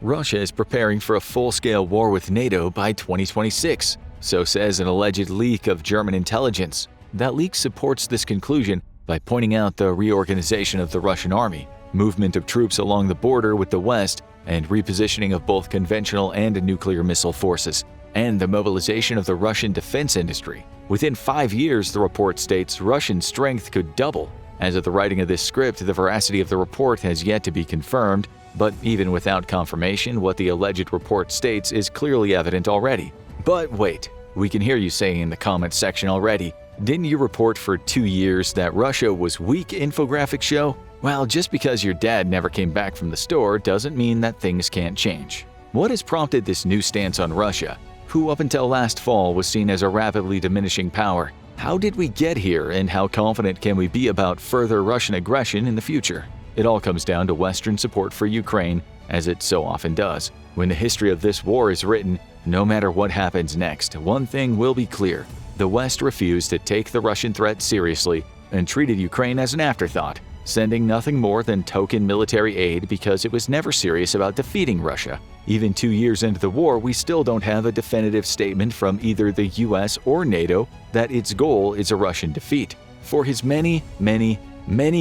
Russia is preparing for a full-scale war with NATO by 2026, so says an alleged leak of German intelligence. That leak supports this conclusion by pointing out the reorganization of the Russian army, movement of troops along the border with the West, and repositioning of both conventional and nuclear missile forces, and the mobilization of the Russian defense industry. Within 5 years, the report states, Russian strength could double. As of the writing of this script, the veracity of the report has yet to be confirmed, but even without confirmation, what the alleged report states is clearly evident already. But wait, we can hear you saying in the comments section already, didn't you report for 2 years that Russia was weak infographic show? Well, just because your dad never came back from the store doesn't mean that things can't change. What has prompted this new stance on Russia, who up until last fall was seen as a rapidly diminishing power? How did we get here, and how confident can we be about further Russian aggression in the future? It all comes down to Western support for Ukraine, as it so often does. When the history of this war is written, no matter what happens next, one thing will be clear. The West refused to take the Russian threat seriously and treated Ukraine as an afterthought, sending nothing more than token military aid because it was never serious about defeating Russia. Even 2 years into the war, we still don't have a definitive statement from either the US or NATO that its goal is a Russian defeat. For his many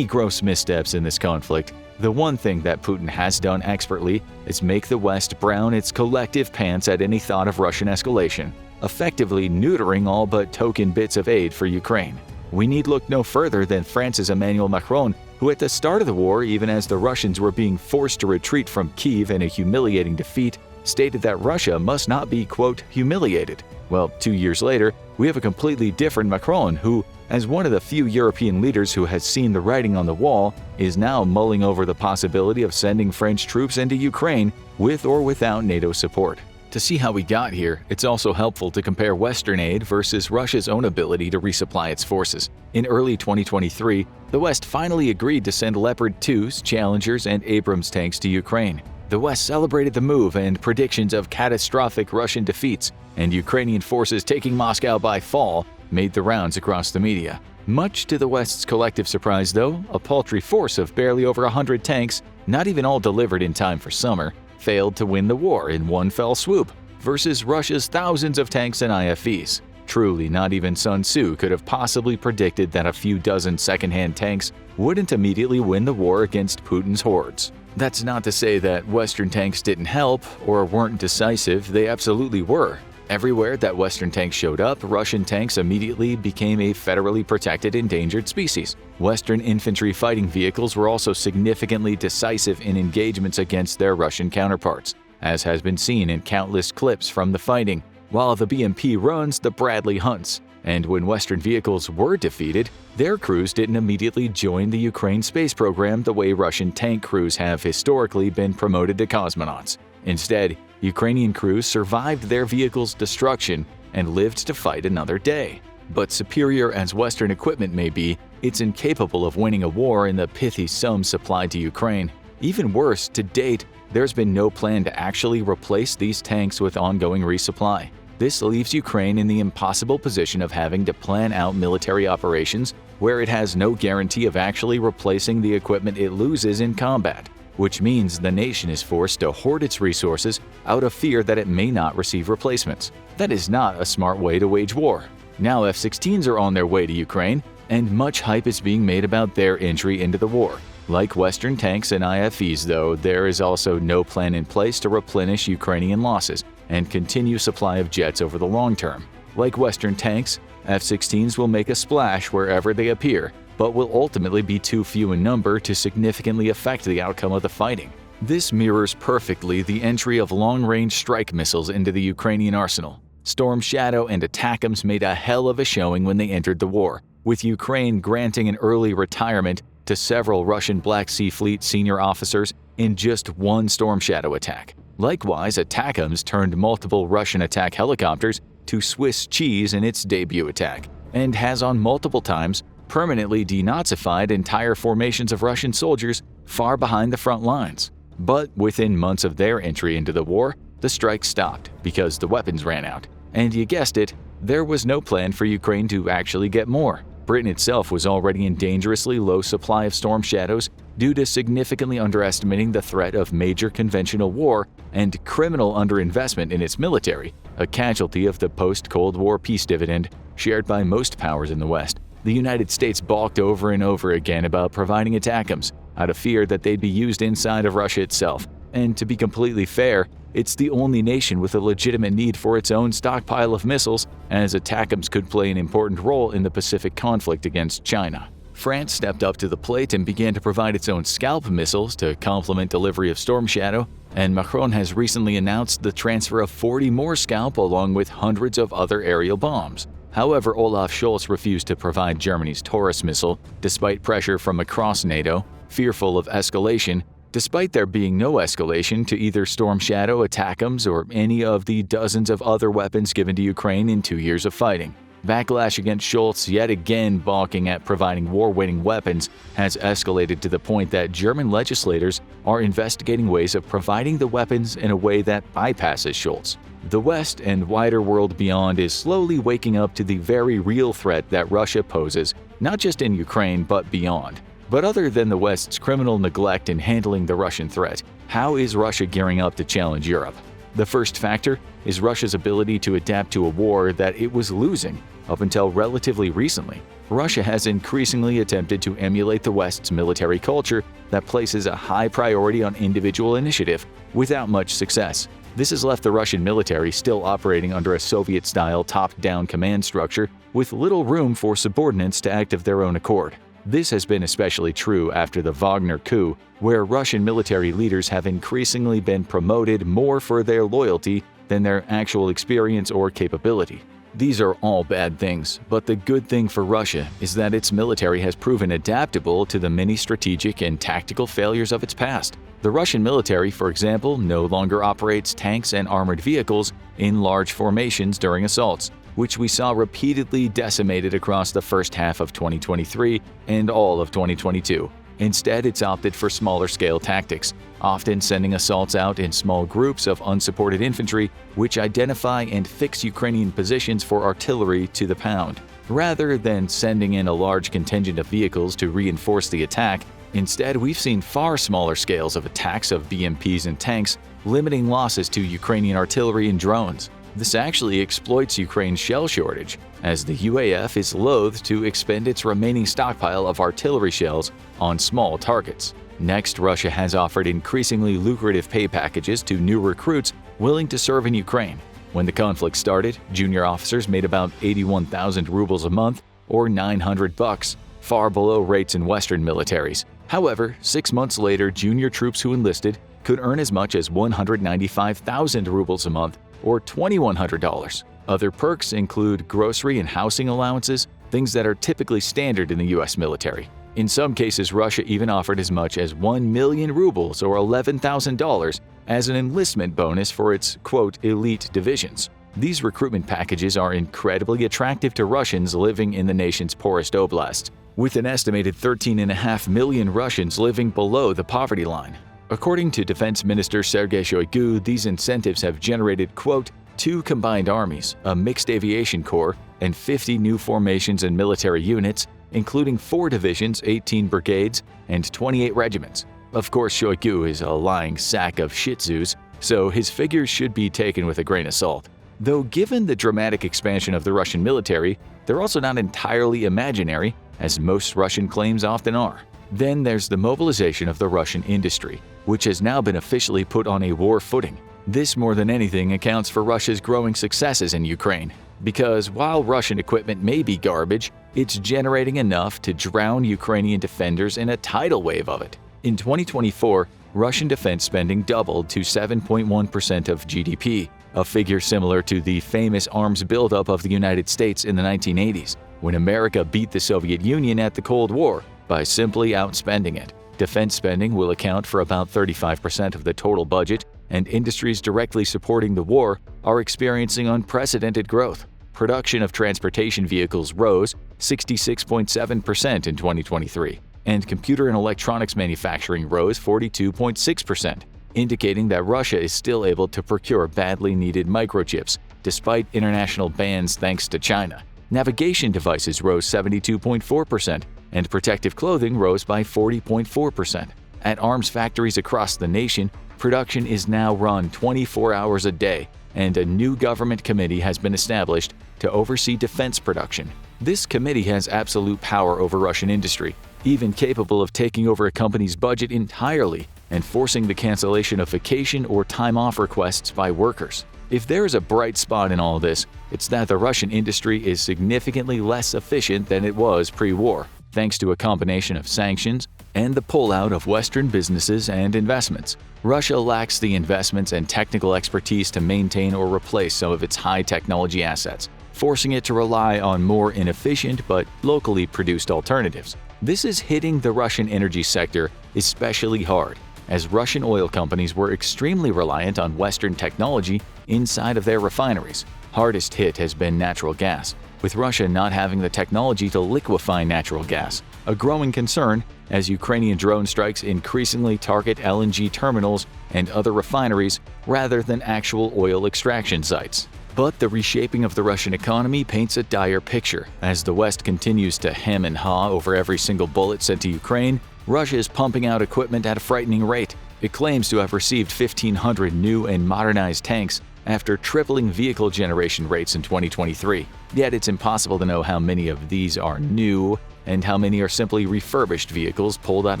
gross missteps in this conflict, the one thing that Putin has done expertly is make the West brown its collective pants at any thought of Russian escalation, effectively neutering all but token bits of aid for Ukraine. We need look no further than France's Emmanuel Macron, who at the start of the war, even as the Russians were being forced to retreat from Kyiv in a humiliating defeat, stated that Russia must not be, quote, humiliated. Well, 2 years later, we have a completely different Macron who, as one of the few European leaders who has seen the writing on the wall, is now mulling over the possibility of sending French troops into Ukraine with or without NATO support. To see how we got here, it's also helpful to compare Western aid versus Russia's own ability to resupply its forces. In early 2023, the West finally agreed to send Leopard 2s, Challengers, and Abrams tanks to Ukraine. The West celebrated the move, and predictions of catastrophic Russian defeats and Ukrainian forces taking Moscow by fall made the rounds across the media. Much to the West's collective surprise, though, a paltry force of barely over 100 tanks, not even all delivered in time for summer, failed to win the war in one fell swoop, versus Russia's thousands of tanks and IFVs. Truly, not even Sun Tzu could have possibly predicted that a few dozen second-hand tanks wouldn't immediately win the war against Putin's hordes. That's not to say that Western tanks didn't help or weren't decisive, they absolutely were. Everywhere that Western tanks showed up, Russian tanks immediately became a federally protected endangered species. Western infantry fighting vehicles were also significantly decisive in engagements against their Russian counterparts, as has been seen in countless clips from the fighting, while the BMP runs the Bradley hunts. And when Western vehicles were defeated, their crews didn't immediately join the Ukraine space program the way Russian tank crews have historically been promoted to cosmonauts. Instead, Ukrainian crews survived their vehicles' destruction and lived to fight another day. But superior as Western equipment may be, it's incapable of winning a war in the pithy sums supplied to Ukraine. Even worse, to date, there's been no plan to actually replace these tanks with ongoing resupply. This leaves Ukraine in the impossible position of having to plan out military operations where it has no guarantee of actually replacing the equipment it loses in combat, which means the nation is forced to hoard its resources out of fear that it may not receive replacements. That is not a smart way to wage war. Now F-16s are on their way to Ukraine, and much hype is being made about their entry into the war. Like Western tanks and IFVs, though, there is also no plan in place to replenish Ukrainian losses and continue supply of jets over the long term. Like Western tanks, F-16s will make a splash wherever they appear, but will ultimately be too few in number to significantly affect the outcome of the fighting. This mirrors perfectly the entry of long-range strike missiles into the Ukrainian arsenal. Storm Shadow and ATACMS made a hell of a showing when they entered the war, with Ukraine granting an early retirement to several Russian Black Sea Fleet senior officers in just one Storm Shadow attack. Likewise, ATACMS turned multiple Russian attack helicopters to Swiss cheese in its debut attack, and has on multiple times permanently denazified entire formations of Russian soldiers far behind the front lines. But within months of their entry into the war, the strike stopped because the weapons ran out. And you guessed it, there was no plan for Ukraine to actually get more. Britain itself was already in dangerously low supply of storm shadows due to significantly underestimating the threat of major conventional war and criminal underinvestment in its military, a casualty of the post-Cold War peace dividend shared by most powers in the West. The United States balked over and over again about providing ATACMS out of fear that they'd be used inside of Russia itself. And to be completely fair, it's the only nation with a legitimate need for its own stockpile of missiles, as ATACMS could play an important role in the Pacific conflict against China. France stepped up to the plate and began to provide its own Scalp missiles to complement delivery of Storm Shadow, and Macron has recently announced the transfer of 40 more Scalp along with hundreds of other aerial bombs. However, Olaf Scholz refused to provide Germany's Taurus missile, despite pressure from across NATO, fearful of escalation, despite there being no escalation to either Storm Shadow, ATACMS, or any of the dozens of other weapons given to Ukraine in 2 years of fighting. Backlash against Scholz, yet again balking at providing war-winning weapons, has escalated to the point that German legislators are investigating ways of providing the weapons in a way that bypasses Scholz. The West and wider world beyond is slowly waking up to the very real threat that Russia poses, not just in Ukraine but beyond. But other than the West's criminal neglect in handling the Russian threat, how is Russia gearing up to challenge Europe? The first factor is Russia's ability to adapt to a war that it was losing up until relatively recently. Russia has increasingly attempted to emulate the West's military culture that places a high priority on individual initiative, without much success. This has left the Russian military still operating under a Soviet-style top-down command structure with little room for subordinates to act of their own accord. This has been especially true after the Wagner coup, where Russian military leaders have increasingly been promoted more for their loyalty than their actual experience or capability. These are all bad things, but the good thing for Russia is that its military has proven adaptable to the many strategic and tactical failures of its past. The Russian military, for example, no longer operates tanks and armored vehicles in large formations during assaults, which we saw repeatedly decimated across the first half of 2023 and all of 2022. Instead, it's opted for smaller-scale tactics, often sending assaults out in small groups of unsupported infantry which identify and fix Ukrainian positions for artillery to the pound. Rather than sending in a large contingent of vehicles to reinforce the attack, instead we've seen far smaller scales of attacks of BMPs and tanks, limiting losses to Ukrainian artillery and drones. This actually exploits Ukraine's shell shortage, as the UAF is loath to expend its remaining stockpile of artillery shells on small targets. Next, Russia has offered increasingly lucrative pay packages to new recruits willing to serve in Ukraine. When the conflict started, junior officers made about 81,000 rubles a month, or $900, far below rates in Western militaries. However, 6 months later, junior troops who enlisted could earn as much as 195,000 rubles a month, or $2,100. Other perks include grocery and housing allowances, things that are typically standard in the U.S. military. In some cases, Russia even offered as much as 1 million rubles or $11,000 as an enlistment bonus for its, quote, elite divisions. These recruitment packages are incredibly attractive to Russians living in the nation's poorest oblasts, with an estimated 13.5 million Russians living below the poverty line. According to Defense Minister Sergei Shoigu, these incentives have generated, quote, 2 combined armies, a mixed aviation corps, and 50 new formations and military units, including 4 divisions, 18 brigades, and 28 regiments. Of course, Shoigu is a lying sack of shih tzus, so his figures should be taken with a grain of salt. Though given the dramatic expansion of the Russian military, they're also not entirely imaginary, as most Russian claims often are. Then there's the mobilization of the Russian industry, which has now been officially put on a war footing. This more than anything accounts for Russia's growing successes in Ukraine, because while Russian equipment may be garbage, it's generating enough to drown Ukrainian defenders in a tidal wave of it. In 2024, Russian defense spending doubled to 7.1% of GDP, a figure similar to the famous arms buildup of the United States in the 1980s, when America beat the Soviet Union at the Cold War by simply outspending it. Defense spending will account for about 35% of the total budget, and industries directly supporting the war are experiencing unprecedented growth. Production of transportation vehicles rose 66.7% in 2023, and computer and electronics manufacturing rose 42.6%, indicating that Russia is still able to procure badly needed microchips, despite international bans thanks to China. Navigation devices rose 72.4%, and protective clothing rose by 40.4%. At arms factories across the nation, production is now run 24 hours a day, and a new government committee has been established to oversee defense production. This committee has absolute power over Russian industry, even capable of taking over a company's budget entirely and forcing the cancellation of vacation or time-off requests by workers. If there is a bright spot in all this, it's that the Russian industry is significantly less efficient than it was pre-war, thanks to a combination of sanctions and the pullout of Western businesses and investments. Russia lacks the investments and technical expertise to maintain or replace some of its high-technology assets, forcing it to rely on more inefficient but locally produced alternatives. This is hitting the Russian energy sector especially hard, as Russian oil companies were extremely reliant on Western technology inside of their refineries. Hardest hit has been natural gas, with Russia not having the technology to liquefy natural gas, a growing concern as Ukrainian drone strikes increasingly target LNG terminals and other refineries rather than actual oil extraction sites. But the reshaping of the Russian economy paints a dire picture. As the West continues to hem and haw over every single bullet sent to Ukraine, Russia is pumping out equipment at a frightening rate. It claims to have received 1,500 new and modernized tanks after tripling vehicle generation rates in 2023. Yet it's impossible to know how many of these are new and how many are simply refurbished vehicles pulled out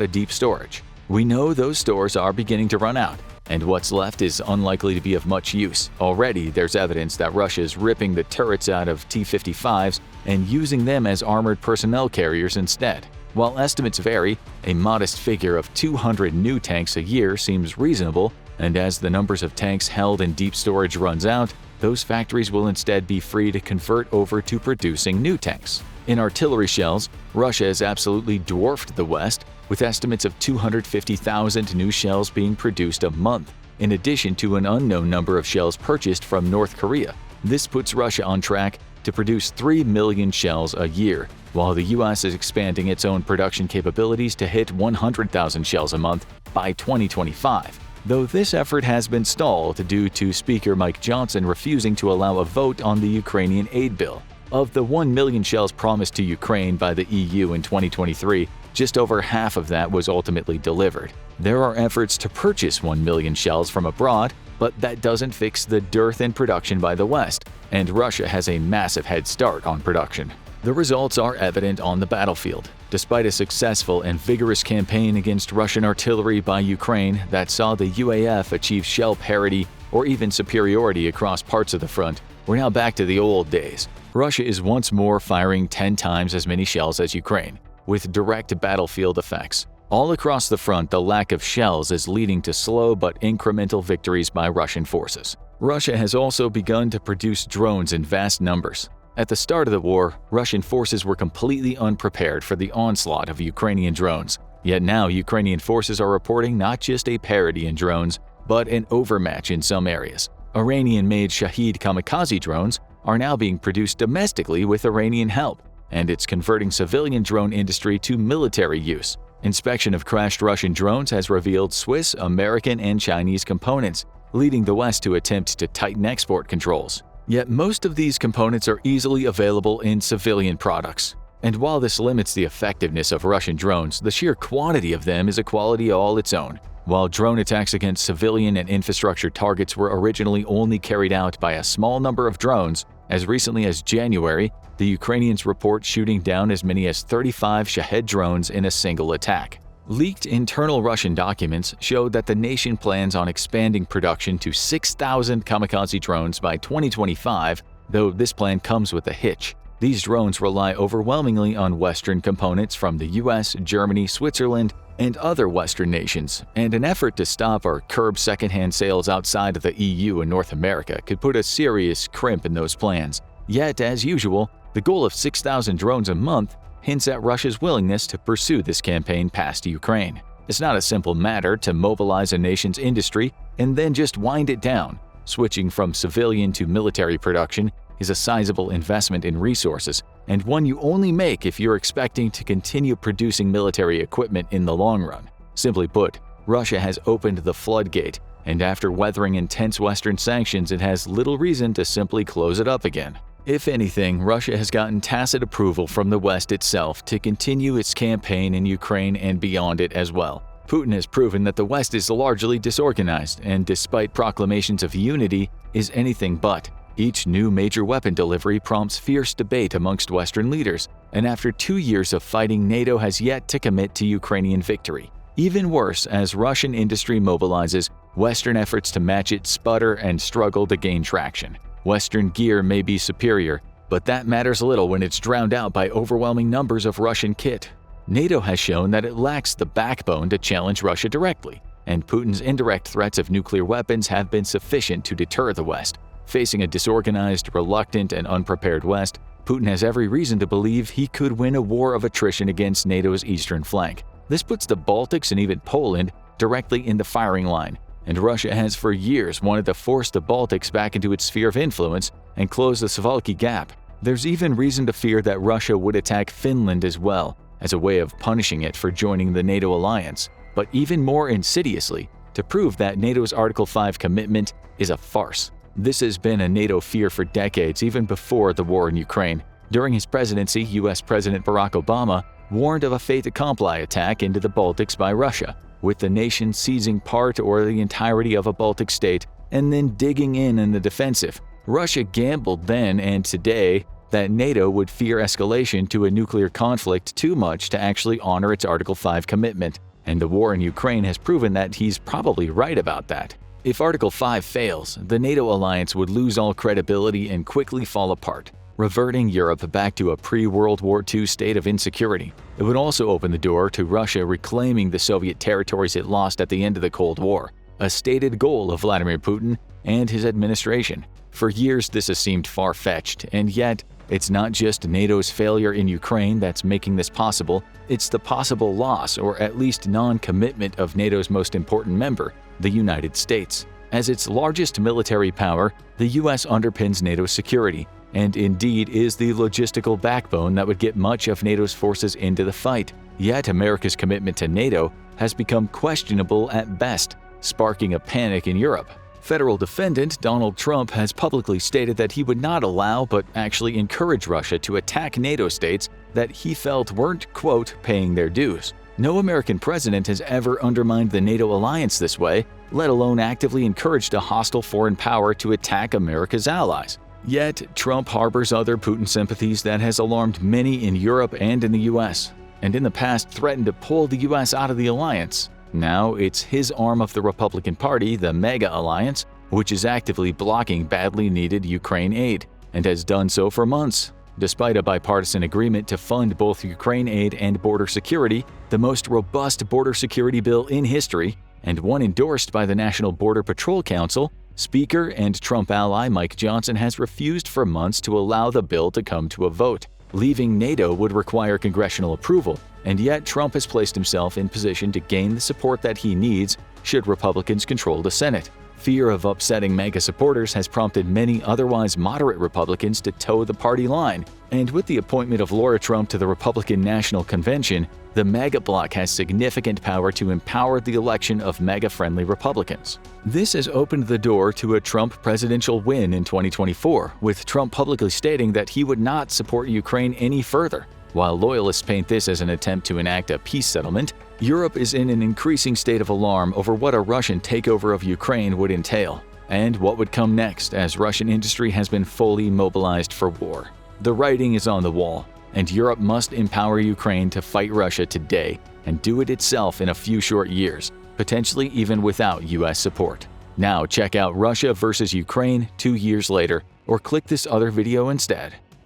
of deep storage. We know those stores are beginning to run out, and what's left is unlikely to be of much use. Already, there's evidence that Russia is ripping the turrets out of T-55s and using them as armored personnel carriers instead. While estimates vary, a modest figure of 200 new tanks a year seems reasonable, and as the numbers of tanks held in deep storage runs out, those factories will instead be free to convert over to producing new tanks. In artillery shells, Russia has absolutely dwarfed the West, with estimates of 250,000 new shells being produced a month, in addition to an unknown number of shells purchased from North Korea. This puts Russia on track to produce 3 million shells a year, while the US is expanding its own production capabilities to hit 100,000 shells a month by 2025. Though this effort has been stalled due to Speaker Mike Johnson refusing to allow a vote on the Ukrainian aid bill. Of the 1 million shells promised to Ukraine by the EU in 2023, just over half of that was ultimately delivered. There are efforts to purchase 1 million shells from abroad, but that doesn't fix the dearth in production by the West, and Russia has a massive head start on production. The results are evident on the battlefield. Despite a successful and vigorous campaign against Russian artillery by Ukraine that saw the UAF achieve shell parity or even superiority across parts of the front, we're now back to the old days. Russia is once more firing 10 times as many shells as Ukraine, with direct battlefield effects. All across the front, the lack of shells is leading to slow but incremental victories by Russian forces. Russia has also begun to produce drones in vast numbers. At the start of the war, Russian forces were completely unprepared for the onslaught of Ukrainian drones. Yet now Ukrainian forces are reporting not just a parity in drones, but an overmatch in some areas. Iranian-made Shahed kamikaze drones are now being produced domestically with Iranian help, and it's converting civilian drone industry to military use. Inspection of crashed Russian drones has revealed Swiss, American, and Chinese components, leading the West to attempt to tighten export controls. Yet most of these components are easily available in civilian products. And while this limits the effectiveness of Russian drones, the sheer quantity of them is a quality all its own. While drone attacks against civilian and infrastructure targets were originally only carried out by a small number of drones, as recently as January, the Ukrainians report shooting down as many as 35 Shahed drones in a single attack. Leaked internal Russian documents showed that the nation plans on expanding production to 6,000 kamikaze drones by 2025, though this plan comes with a hitch. These drones rely overwhelmingly on Western components from the US, Germany, Switzerland, and other Western nations, and an effort to stop or curb secondhand sales outside of the EU and North America could put a serious crimp in those plans. Yet, as usual, the goal of 6,000 drones a month hints at Russia's willingness to pursue this campaign past Ukraine. It's not a simple matter to mobilize a nation's industry and then just wind it down. Switching from civilian to military production is a sizable investment in resources, and one you only make if you're expecting to continue producing military equipment in the long run. Simply put, Russia has opened the floodgate, and after weathering intense Western sanctions, it has little reason to simply close it up again. If anything, Russia has gotten tacit approval from the West itself to continue its campaign in Ukraine and beyond it as well. Putin has proven that the West is largely disorganized and, despite proclamations of unity, is anything but. Each new major weapon delivery prompts fierce debate amongst Western leaders, and after 2 years of fighting, NATO has yet to commit to Ukrainian victory. Even worse, as Russian industry mobilizes, Western efforts to match it sputter and struggle to gain traction. Western gear may be superior, but that matters little when it's drowned out by overwhelming numbers of Russian kit. NATO has shown that it lacks the backbone to challenge Russia directly, and Putin's indirect threats of nuclear weapons have been sufficient to deter the West. Facing a disorganized, reluctant, and unprepared West, Putin has every reason to believe he could win a war of attrition against NATO's eastern flank. This puts the Baltics and even Poland directly in the firing line, and Russia has for years wanted to force the Baltics back into its sphere of influence and close the Suwalki Gap. There's even reason to fear that Russia would attack Finland as well, as a way of punishing it for joining the NATO alliance, but even more insidiously, to prove that NATO's Article 5 commitment is a farce. This has been a NATO fear for decades, even before the war in Ukraine. During his presidency, US President Barack Obama warned of a fait accompli attack into the Baltics by Russia, with the nation seizing part or the entirety of a Baltic state and then digging in the defensive. Russia gambled then and today that NATO would fear escalation to a nuclear conflict too much to actually honor its Article 5 commitment, and the war in Ukraine has proven that he's probably right about that. If Article 5 fails, the NATO alliance would lose all credibility and quickly fall apart, reverting Europe back to a pre-World War II state of insecurity. It would also open the door to Russia reclaiming the Soviet territories it lost at the end of the Cold War, a stated goal of Vladimir Putin and his administration. For years, this has seemed far-fetched, and yet, it's not just NATO's failure in Ukraine that's making this possible, it's the possible loss or at least non-commitment of NATO's most important member, the United States. As its largest military power, the US underpins NATO's security, and indeed is the logistical backbone that would get much of NATO's forces into the fight. Yet America's commitment to NATO has become questionable at best, sparking a panic in Europe. Federal defendant Donald Trump has publicly stated that he would not allow but actually encourage Russia to attack NATO states that he felt weren't, quote, paying their dues. No American president has ever undermined the NATO alliance this way, let alone actively encouraged a hostile foreign power to attack America's allies. Yet, Trump harbors other Putin sympathies that has alarmed many in Europe and in the US, and in the past threatened to pull the US out of the alliance. Now it's his arm of the Republican Party, the MAGA Alliance, which is actively blocking badly needed Ukraine aid, and has done so for months. Despite a bipartisan agreement to fund both Ukraine aid and border security, the most robust border security bill in history, and one endorsed by the National Border Patrol Council, Speaker and Trump ally Mike Johnson has refused for months to allow the bill to come to a vote. Leaving NATO would require congressional approval, and yet Trump has placed himself in position to gain the support that he needs should Republicans control the Senate. Fear of upsetting MAGA supporters has prompted many otherwise moderate Republicans to toe the party line, and with the appointment of Laura Trump to the Republican National Convention, the MAGA bloc has significant power to empower the election of MAGA-friendly Republicans. This has opened the door to a Trump presidential win in 2024, with Trump publicly stating that he would not support Ukraine any further. While loyalists paint this as an attempt to enact a peace settlement, Europe is in an increasing state of alarm over what a Russian takeover of Ukraine would entail, and what would come next as Russian industry has been fully mobilized for war. The writing is on the wall, and Europe must empower Ukraine to fight Russia today and do it itself in a few short years, potentially even without US support. Now check out Russia versus Ukraine 2 years later, or click this other video instead.